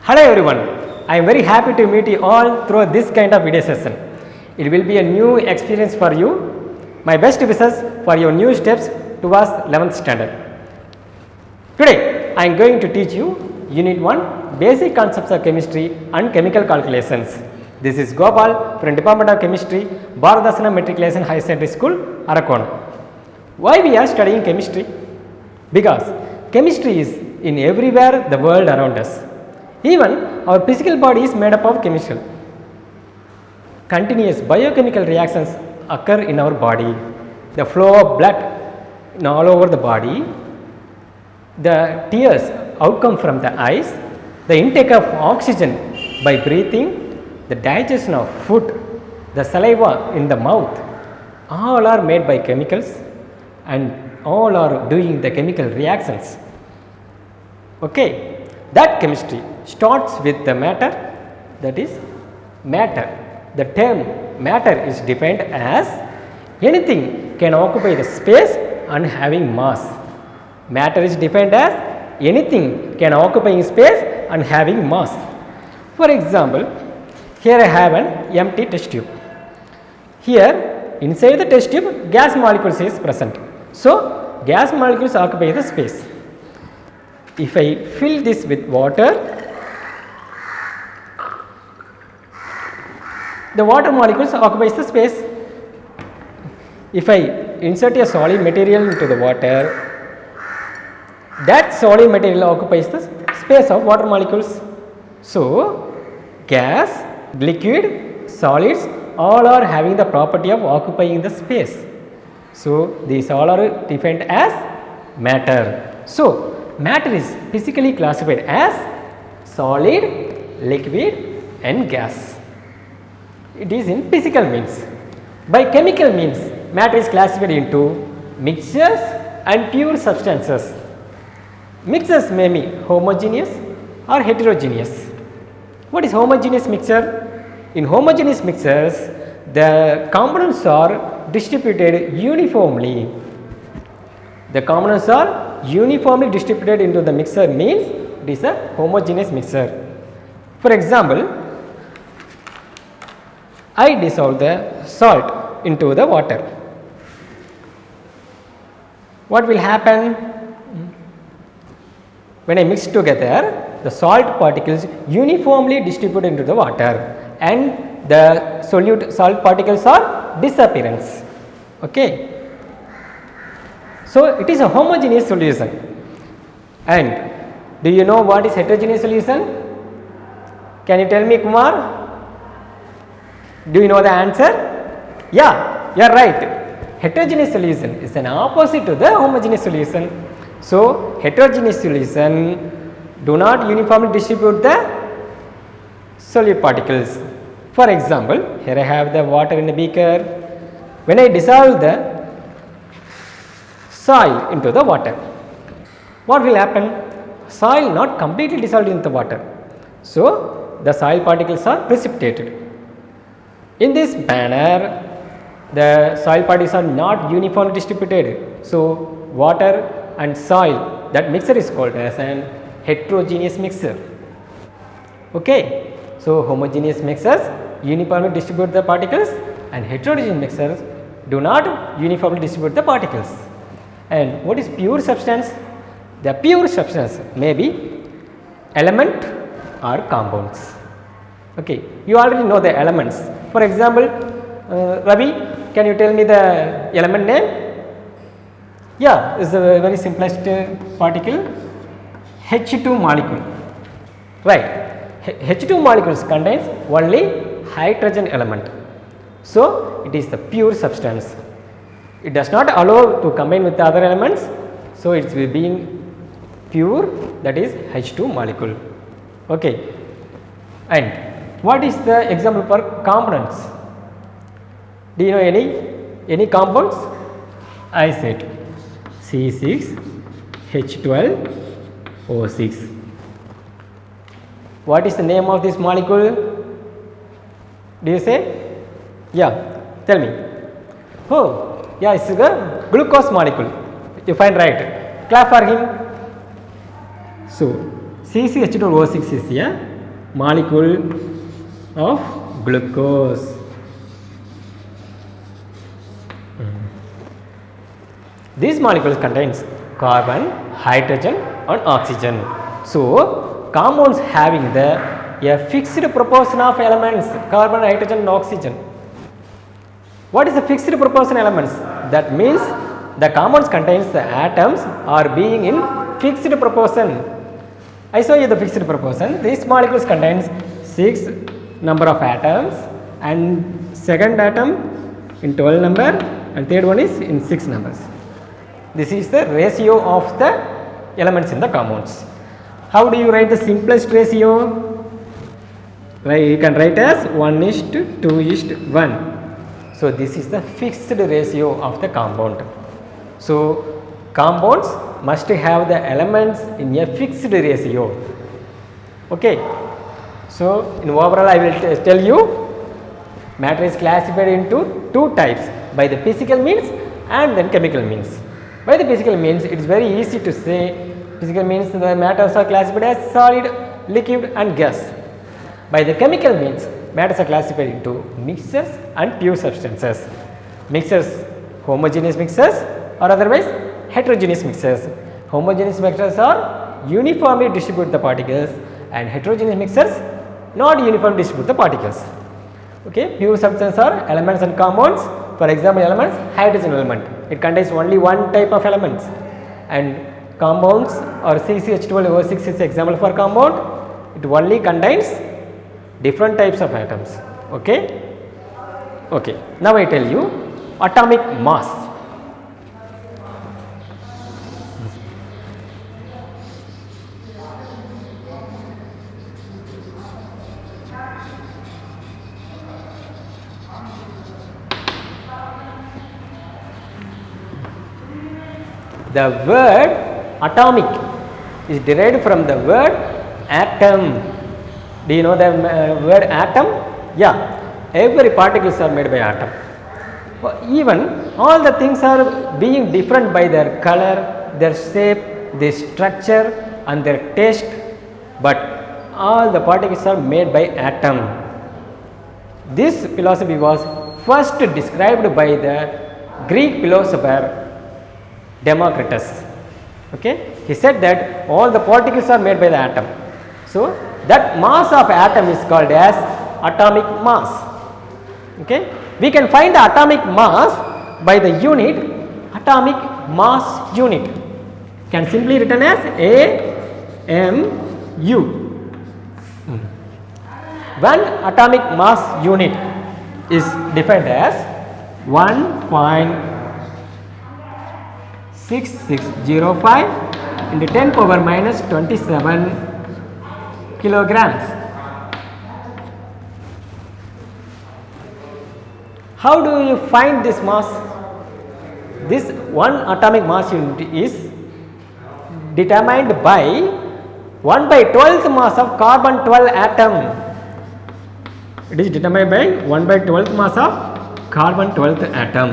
Hello everyone, I am very happy to meet you all through this kind of video session. It will be a new experience for you. My best wishes for your new steps towards 11th standard. Today I am going to teach you Unit 1 Basic Concepts of Chemistry and Chemical Calculations. This is Gopal from Department of Chemistry, Bharadasana Matriculation Higher Secondary School, Arakonam. Why we are studying chemistry? Because chemistry is in everywhere the world around us. Even our physical body is made up of chemical. Continuous biochemical reactions occur in our body. The flow of blood all over the body, the tears outcome from the eyes, the intake of oxygen by breathing, the digestion of food, the saliva in the mouth, all are made by chemicals and all are doing the chemical reactions. Okay. That chemistry starts with the matter, that is matter. The term matter is defined as anything can occupy the space and having mass. Matter is defined as anything can occupy space and having mass. For example, here I have an empty test tube. Here inside the test tube gas molecules is present. So gas molecules occupy the space. If I fill this with water, the water molecules occupies the space. If I insert a solid material into the water, that solid material occupies the space of water molecules. So, gas, liquid, solids all are having the property of occupying the space. So, these all are defined as matter. So, matter is physically classified as solid, liquid and gas. It is in physical means. By chemical means, matter is classified into mixtures and pure substances. Mixtures may be homogeneous or heterogeneous. What is homogeneous mixture? In homogeneous mixtures, the components are distributed uniformly. The components are uniformly distributed into the mixture means it is a homogeneous mixture. For example, I dissolve the salt into the water. What will happen? When I mix together, the salt particles uniformly distributed into the water and the solute salt particles are disappearance. Okay. So, it is a homogeneous solution. And do you know what is heterogeneous solution? Can you tell me, Kumar? Do you know the answer? Yeah, you are right. Heterogeneous solution is an opposite to the homogeneous solution. So, heterogeneous solution do not uniformly distribute the solute particles. For example, here I have the water in a beaker. When I dissolve the soil into the water, what will happen? Soil not completely dissolved into the water. So, the soil particles are precipitated. In this manner, the soil particles are not uniformly distributed. So, water and soil, that mixture is called as an heterogeneous mixture. Okay. So, homogeneous mixtures uniformly distribute the particles and heterogeneous mixtures do not uniformly distribute the particles. And what is pure substance? The pure substance may be element or compounds. Okay, you already know the elements. For example, Ravi, can you tell me the element name? Yeah, it's a very simplest particle, H2 molecule. Right, H2 molecules contains only hydrogen element. So, it is the pure substance. It does not allow to combine with the other elements. So, it is being pure, that is H2 molecule. Okay. And what is the example for components? Do you know any compounds? I said C6, H12, O6. What is the name of this molecule? Do you say? Yeah, tell me. Oh, yeah, it's a glucose molecule. You find right. Clap for him. So, CCH2O6 is a molecule of glucose. These molecules contains carbon, hydrogen and oxygen. So, compounds having a fixed proportion of elements carbon, hydrogen and oxygen. What is the fixed proportion elements? That means the compounds contains the atoms are being in fixed proportion. I show you the fixed proportion. These molecules contains 6 number of atoms and second atom in 12 number and third one is in 6 numbers. This is the ratio of the elements in the compounds. How do you write the simplest ratio? Right, you can write as 1:2:1. So, this is the fixed ratio of the compound. So, compounds must have the elements in a fixed ratio. Okay. So, in overall I will tell you matter is classified into 2 types, by the physical means and then chemical means. By the physical means, it is very easy to say. Physical means the matters are classified as solid, liquid and gas. By the chemical means, matters are classified into mixtures and pure substances. Mixtures, homogeneous mixtures or otherwise heterogeneous mixtures. Homogeneous mixtures are uniformly distribute the particles and heterogeneous mixtures not uniformly distribute the particles. Okay, pure substances are elements and compounds. For example, elements, hydrogen element, it contains only one type of elements, and compounds or CCH12O6 is example for compound, it only contains different types of atoms. Okay. Okay. Now I tell you atomic mass. The word atomic is derived from the word atom. Do you know the word atom? Yeah, every particles are made by atom. Even all the things are being different by their color, their shape, their structure and their taste, but all the particles are made by atom. This philosophy was first described by the Greek philosopher Democritus. Okay, he said that all the particles are made by the atom. So, that mass of atom is called as atomic mass. Okay, we can find the atomic mass by the unit atomic mass unit, can simply written as AMU. One atomic mass unit is defined as 1.6605 into 10 power minus 27 kilograms. How do you find this mass? This one atomic mass unit is determined by 1/12th mass of carbon 12 atom. It is determined by 1/12th mass of carbon 12th atom,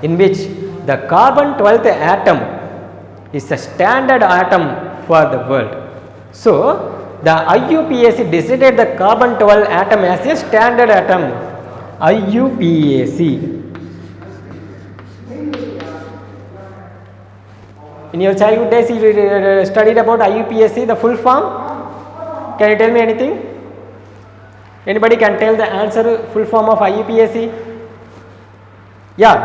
in which the carbon 12th atom is a standard atom for the world. So, the IUPAC decided the carbon 12 atom as a standard atom. IUPAC. In your childhood days, you studied about IUPAC, the full form. Can you tell me anything? Anybody can tell the answer, full form of IUPAC? Yeah,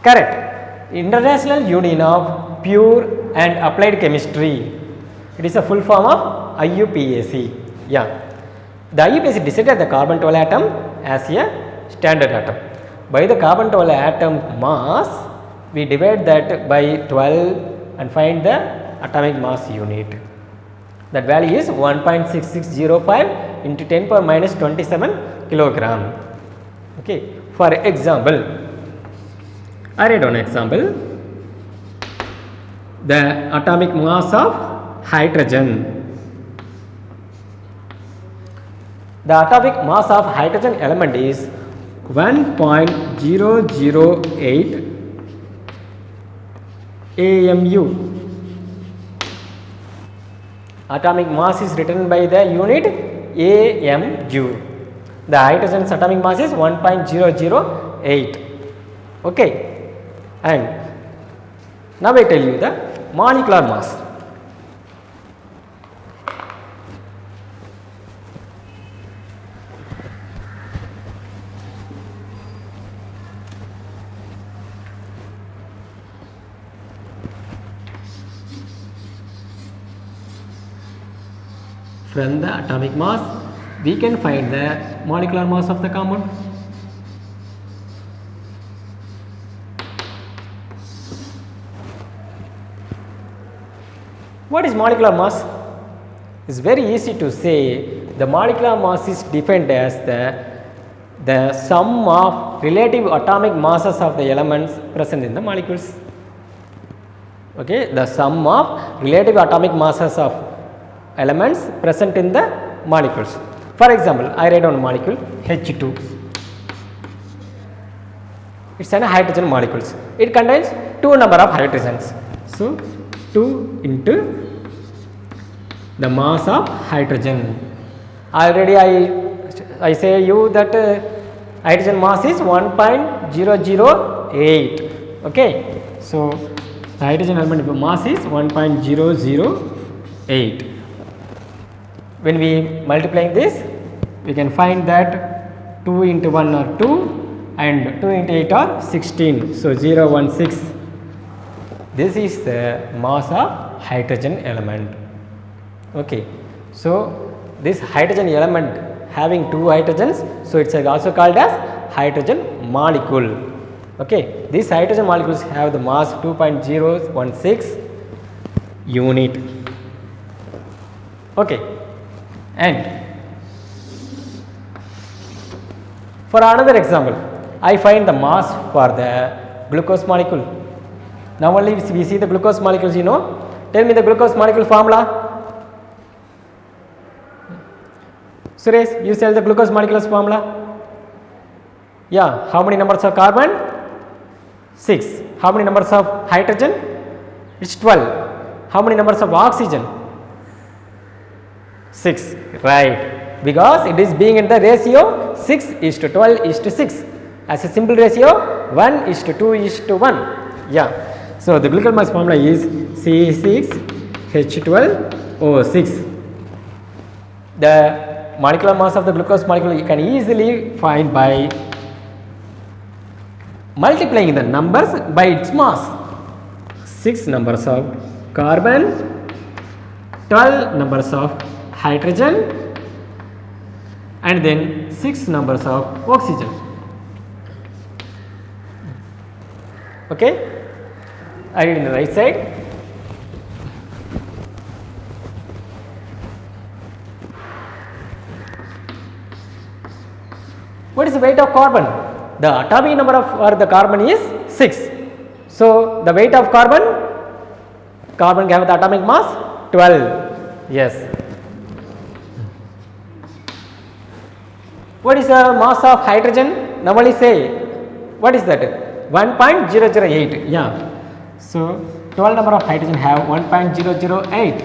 correct. International Union of Pure and Applied Chemistry. It is a full form of IUPAC. Yeah, the IUPAC decided the carbon 12 atom as a standard atom. By the carbon 12 atom mass, we divide that by 12 and find the atomic mass unit. That value is 1.6605 into 10 power minus 27 kilogram. Okay. For example, I read one example. The atomic mass of hydrogen. The atomic mass of hydrogen element is 1.008 AMU. atomic mass is written by the unit AMU. The hydrogen's atomic mass is 1.008. Okay, and now I tell you the molecular mass. From the atomic mass, we can find the molecular mass of the compound. What is molecular mass? It's very easy to say. The molecular mass is defined as the sum of relative atomic masses of the elements present in the molecules. Okay, the sum of relative atomic masses of elements present in the molecules. For example, I write down a molecule H2. It's an hydrogen molecules. It contains 2 number of hydrogens. So 2 into the mass of hydrogen. Already I say you that hydrogen mass is 1.008. Okay, so the hydrogen element mass is 1.008. When we multiplying this, we can find that 2 into 1 are 2 and 2 into 8 are 16. So 016. This is the mass of hydrogen element. Okay, so this hydrogen element having 2 hydrogens, so it's also called as hydrogen molecule. Okay, these hydrogen molecules have the mass 2.016 unit. Okay, and for another example, I find the mass for the glucose molecule. Now only we see the glucose molecules, you know. Tell me the glucose molecule formula. Suresh, you tell the glucose molecules formula. Yeah, how many numbers of carbon? 6. How many numbers of hydrogen? It's 12. How many numbers of oxygen? 6. Right. Because it is being in the ratio 6:12:6. As a simple ratio 1:2:1. Yeah. So the glucose mass formula is C6H12O6. The molecular mass of the glucose molecule you can easily find by multiplying the numbers by its mass. 6 numbers of carbon, 12 numbers of hydrogen, and then 6 numbers of oxygen. Okay, I read in the right side. What is the weight of carbon? The atomic number of the carbon is 6. So the weight of carbon have the atomic mass 12. Yes. What is the mass of hydrogen? Normally say, what is that? 1.008. Yeah. So 12 number of hydrogen have 1.008.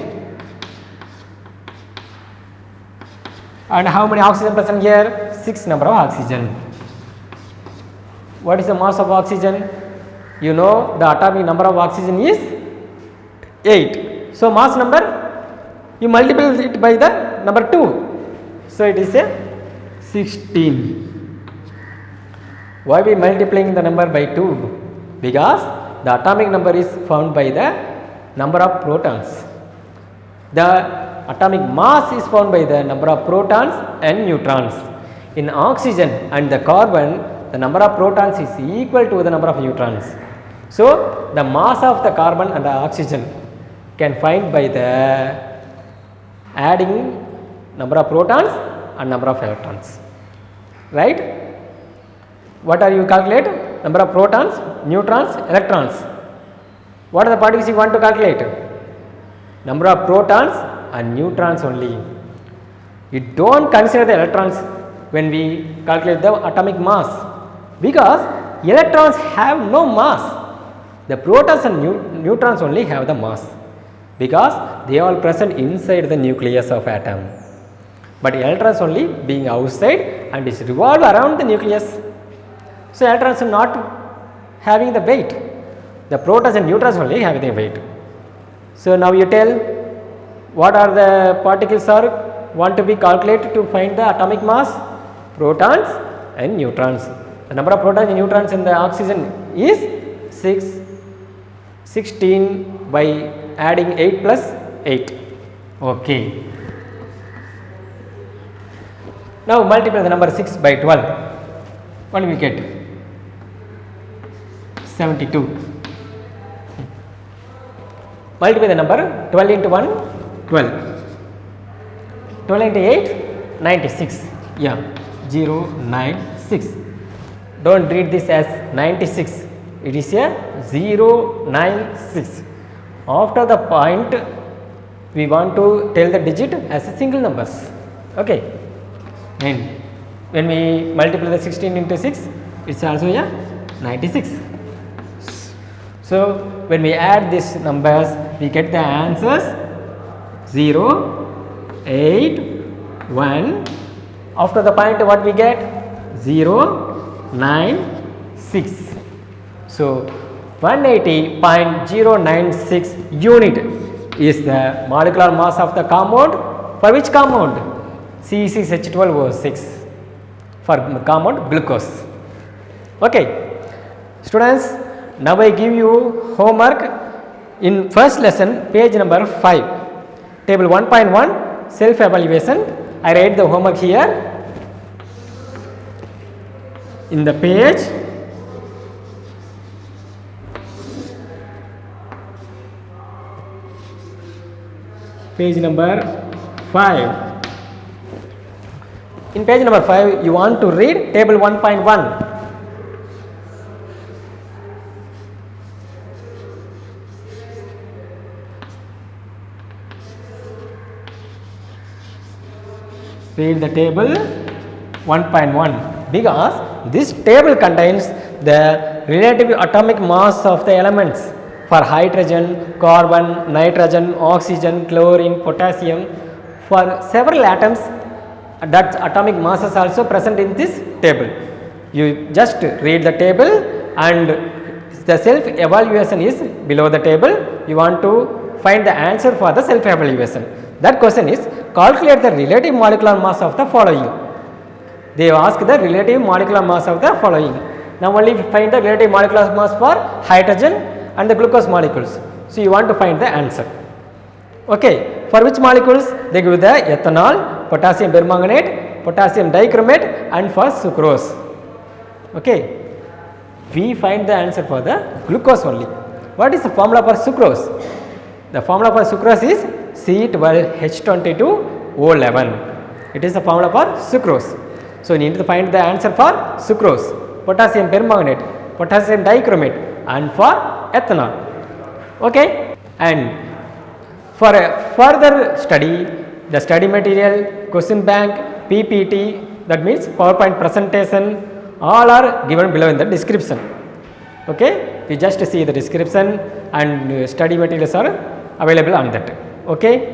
And how many oxygen present here? 6 number of oxygen. What is the mass of oxygen? You know the atomic number of oxygen is 8. So mass number, you multiply it by the number 2. So it is a 16. Why we multiplying the number by 2? Because the atomic number is found by the number of protons. The atomic mass is found by the number of protons and neutrons. In oxygen and the carbon, the number of protons is equal to the number of neutrons. So the mass of the carbon and the oxygen can find by the adding number of protons and number of electrons. Right? What are you calculate? Number of protons, neutrons, electrons. What are the particles you want to calculate? Number of protons and neutrons only. You don't consider the electrons when we calculate the atomic mass, because electrons have no mass. The protons and neutrons only have the mass. because they are present inside the nucleus of atom, but electrons only being outside and is revolve around the nucleus. So electrons are not having the weight, the protons and neutrons only having the weight. So now you tell what are the particles are want to be calculated to find the atomic mass? Protons and neutrons. The number of protons and neutrons in the oxygen is 16 by adding 8 plus 8. Okay. Now multiply the number 6 by 12. What do we get? 72. Multiply the number 12 into 1, 12. 12 into 8, 96. Yeah, 0, 9, 6. Don't read this as 96. It is a 0, 9, 6. After the point, we want to tell the digit as a single numbers. Okay. And when we multiply the 16 into 6, it's also a 96. So when we add these numbers, we get the answers 0, 8, 1. After the point, what we get? 0, 9, 6. So 180.096 unit is the molecular mass of the compound. For which compound? C6H12O6, for compound glucose. Okay, students, now I give you homework in first lesson, page number 5, table 1.1, self evaluation. I write the homework here in the page. Page number 5. In page number 5, you want to read table 1.1. Read the table 1.1, because this table contains the relative atomic mass of the elements for hydrogen, carbon, nitrogen, oxygen, chlorine, potassium. For several atoms, that atomic masses also present in this table. You just read the table, and the self evaluation is below the table. You want to find the answer for the self evaluation. That question is, calculate the relative molecular mass of the following. They ask the relative molecular mass of the following. Now only find the relative molecular mass for hydrogen and the glucose molecules. So you want to find the answer. Okay. For which molecules? They give the ethanol, potassium permanganate, potassium dichromate, and for sucrose. Okay. We find the answer for the glucose only. What is the formula for sucrose? The formula for sucrose is C12H22O11. It is the formula for sucrose. So you need to find the answer for sucrose, potassium permanganate, potassium dichromate, and for ethanol. Okay. And for a further study, the study material, question bank, PPT, that means PowerPoint presentation, all are given below in the description. Okay. You just see the description, and study materials are available on that. Okay.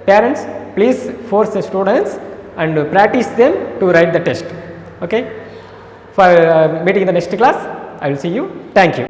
Parents, please force the students and practice them to write the test. Okay. For meeting in the next class, I will see you. Thank you.